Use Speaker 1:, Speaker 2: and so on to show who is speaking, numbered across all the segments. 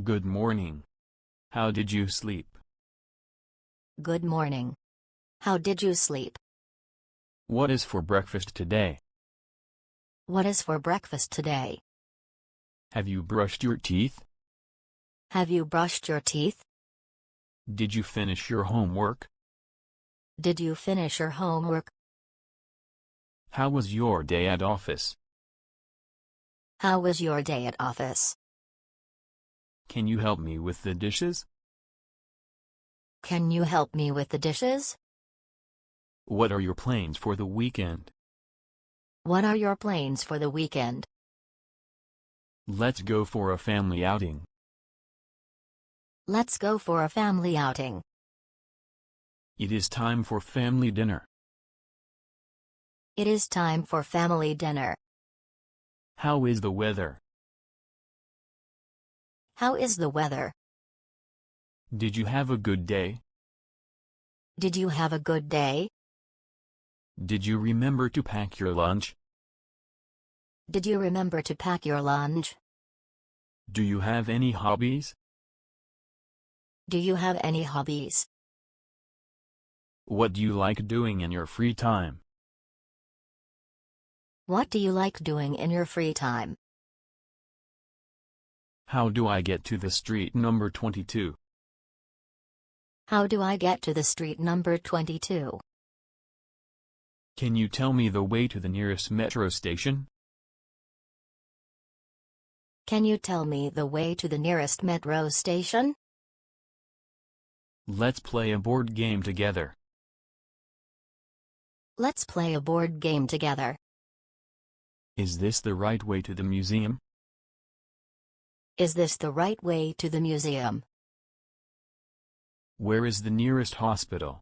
Speaker 1: Good morning. How did you sleep?
Speaker 2: Good morning. How did you sleep?
Speaker 1: What is for breakfast today?
Speaker 2: What is for breakfast today?
Speaker 1: Have you brushed your teeth?
Speaker 2: Have you brushed your teeth?
Speaker 1: Did you finish your homework?
Speaker 2: Did you finish your homework?
Speaker 1: How was your day at office?
Speaker 2: How was your day at office?
Speaker 1: Can you help me with the dishes?
Speaker 2: Can you help me with the dishes?
Speaker 1: What are your plans for the weekend?
Speaker 2: What are your plans for the weekend?
Speaker 1: Let's go for a family outing.
Speaker 2: Let's go for a family outing.
Speaker 1: It is time for family dinner.
Speaker 2: It is time for family dinner.
Speaker 1: How is the weather?
Speaker 2: How is the weather?
Speaker 1: Did you have a good day?
Speaker 2: Did you have a good day?
Speaker 1: Did you remember to pack your lunch?
Speaker 2: Did you remember to pack your lunch?
Speaker 1: Do you have any hobbies?
Speaker 2: Do you have any hobbies?
Speaker 1: What do you like doing in your free time?
Speaker 2: What do you like doing in your free time?
Speaker 1: How do I get to the street number 22?
Speaker 2: How do I get to the street number 22?
Speaker 1: Can you tell me the way to the nearest metro station?
Speaker 2: Can you tell me the way to the nearest metro station?
Speaker 1: Let's play a board game together.
Speaker 2: Let's play a board game together.
Speaker 1: Is this the right way to the museum?
Speaker 2: Is this the right way to the museum?
Speaker 1: Where is the nearest hospital?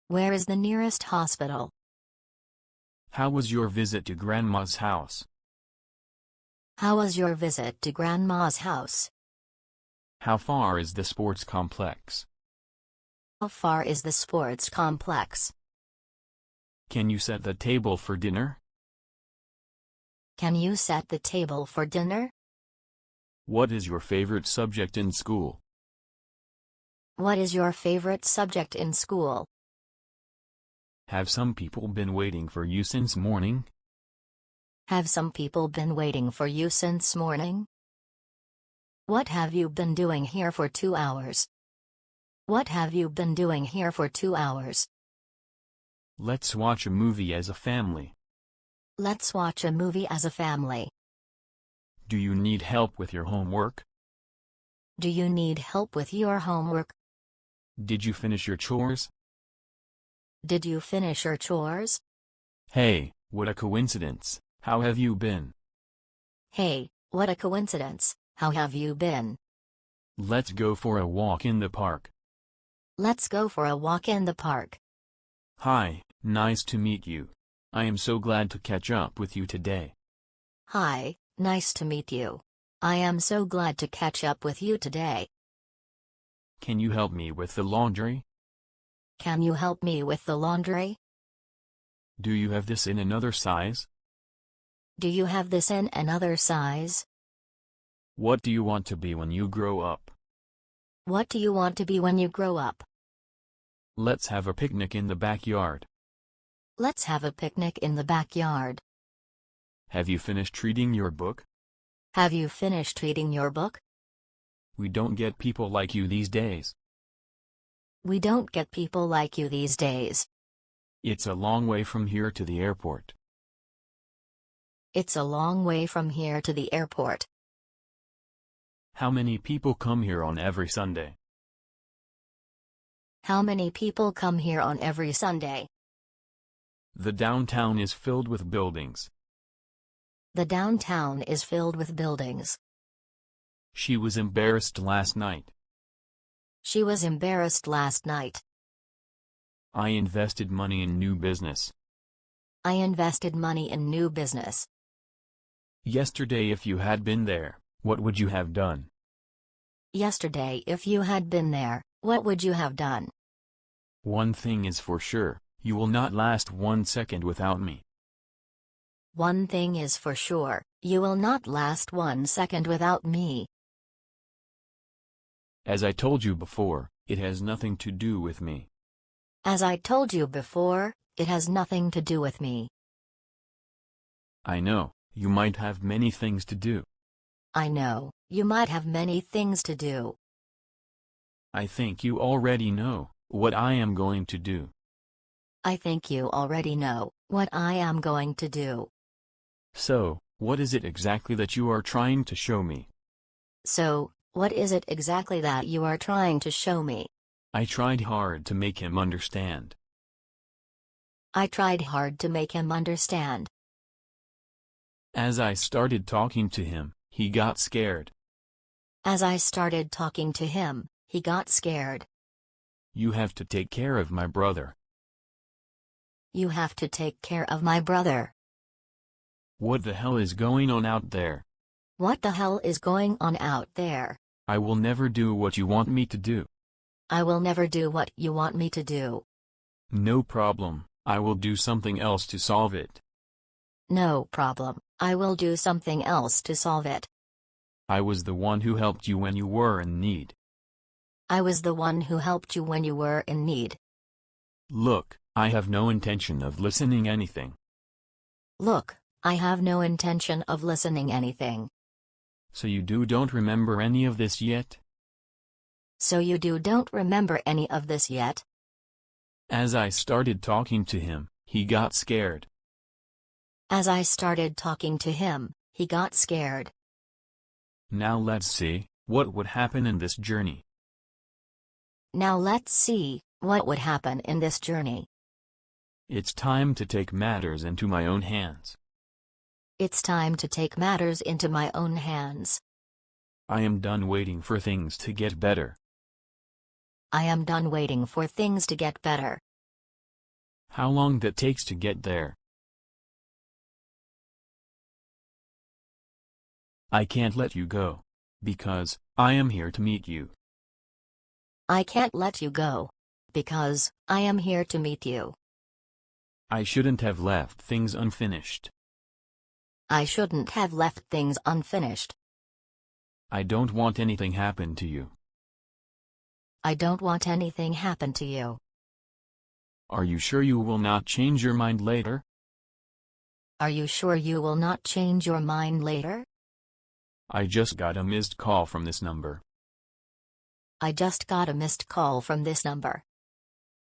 Speaker 2: Where is the nearest hospital?
Speaker 1: How was your visit to Grandma's house?
Speaker 2: How was your visit to Grandma's house?
Speaker 1: How far is the sports complex?
Speaker 2: How far is the sports complex?
Speaker 1: Can you set the table for dinner?
Speaker 2: Can you set the table for dinner?
Speaker 1: What is your favorite subject in school?
Speaker 2: What is your favorite subject in school?
Speaker 1: Have some people been waiting for you since morning?
Speaker 2: Have some people been waiting for you since morning? What have you been doing here for 2 hours? What have you been doing here for 2 hours?
Speaker 1: Let's watch a movie as a family.
Speaker 2: Let's watch a movie as a family.
Speaker 1: Do you need help with your homework?
Speaker 2: Do you need help with your homework?
Speaker 1: Did you finish your chores?
Speaker 2: Did you finish your chores?
Speaker 1: Hey, what a coincidence. How have you been?
Speaker 2: Hey, what a coincidence. How have you been?
Speaker 1: Let's go for a walk in the park.
Speaker 2: Let's go for a walk in the park.
Speaker 1: Hi, nice to meet you. I am so glad to catch up with you today.
Speaker 2: Hi, nice to meet you. I am so glad to catch up with you today.
Speaker 1: Can you help me with the laundry?
Speaker 2: Can you help me with the laundry?
Speaker 1: Do you have this in another size?
Speaker 2: Do you have this in another size?
Speaker 1: What do you want to be when you grow up?
Speaker 2: What do you want to be when you grow up?
Speaker 1: Let's have a picnic in the backyard.
Speaker 2: Let's have a picnic in the backyard.
Speaker 1: Have you finished reading your book?
Speaker 2: Have you finished reading your book?
Speaker 1: We don't get people like you these days.
Speaker 2: We don't get people like you these days.
Speaker 1: It's a long way from here to the airport.
Speaker 2: It's a long way from here to the airport.
Speaker 1: How many people come here on every Sunday?
Speaker 2: How many people come here on every Sunday?
Speaker 1: The downtown is filled with buildings.
Speaker 2: The downtown is filled with buildings.
Speaker 1: She was embarrassed last night.
Speaker 2: She was embarrassed last night.
Speaker 1: I invested money in new business.
Speaker 2: I invested money in new business.
Speaker 1: Yesterday, if you had been there, what would you have done?
Speaker 2: Yesterday, if you had been there, what would you have done?
Speaker 1: One thing is for sure, you will not last 1 second without me.
Speaker 2: One thing is for sure, you will not last 1 second without me.
Speaker 1: As I told you before, it has nothing to do with me.
Speaker 2: As I told you before, it has nothing to do with me.
Speaker 1: I know, you might have many things to do.
Speaker 2: I know, you might have many things to do.
Speaker 1: I think you already know what I am going to do.
Speaker 2: I think you already know what I am going to do.
Speaker 1: So, what is it exactly that you are trying to show me?
Speaker 2: So, what is it exactly that you are trying to show me?
Speaker 1: I tried hard to make him understand.
Speaker 2: I tried hard to make him understand.
Speaker 1: As I started talking to him, he got scared.
Speaker 2: As I started talking to him, he got scared.
Speaker 1: You have to take care of my brother.
Speaker 2: You have to take care of my brother.
Speaker 1: What the hell is going on out there?
Speaker 2: What the hell is going on out there?
Speaker 1: I will never do what you want me to do.
Speaker 2: I will never do what you want me to do.
Speaker 1: No problem, I will do something else to solve it.
Speaker 2: No problem, I will do something else to solve it.
Speaker 1: I was the one who helped you when you were in need.
Speaker 2: I was the one who helped you when you were in need.
Speaker 1: Look, I have no intention of listening anything.
Speaker 2: Look, I have no intention of listening anything.
Speaker 1: So you don't remember any of this yet?
Speaker 2: So you don't remember any of this yet?
Speaker 1: As I started talking to him, he got scared.
Speaker 2: As I started talking to him, he got scared.
Speaker 1: Now let's see what would happen in this journey.
Speaker 2: Now let's see what would happen in this journey.
Speaker 1: It's time to take matters into my own hands.
Speaker 2: It's time to take matters into my own hands.
Speaker 1: I am done waiting for things to get better.
Speaker 2: I am done waiting for things to get better.
Speaker 1: How long that takes to get there? I can't let you go. Because, I am here to meet you.
Speaker 2: I can't let you go. Because, I am here to meet you.
Speaker 1: I shouldn't have left things unfinished.
Speaker 2: I shouldn't have left things unfinished.
Speaker 1: I don't want anything happen to you.
Speaker 2: I don't want anything happen to you.
Speaker 1: Are you sure you will not change your mind later?
Speaker 2: Are you sure you will not change your mind later?
Speaker 1: I just got a missed call from this number.
Speaker 2: I just got a missed call from this number.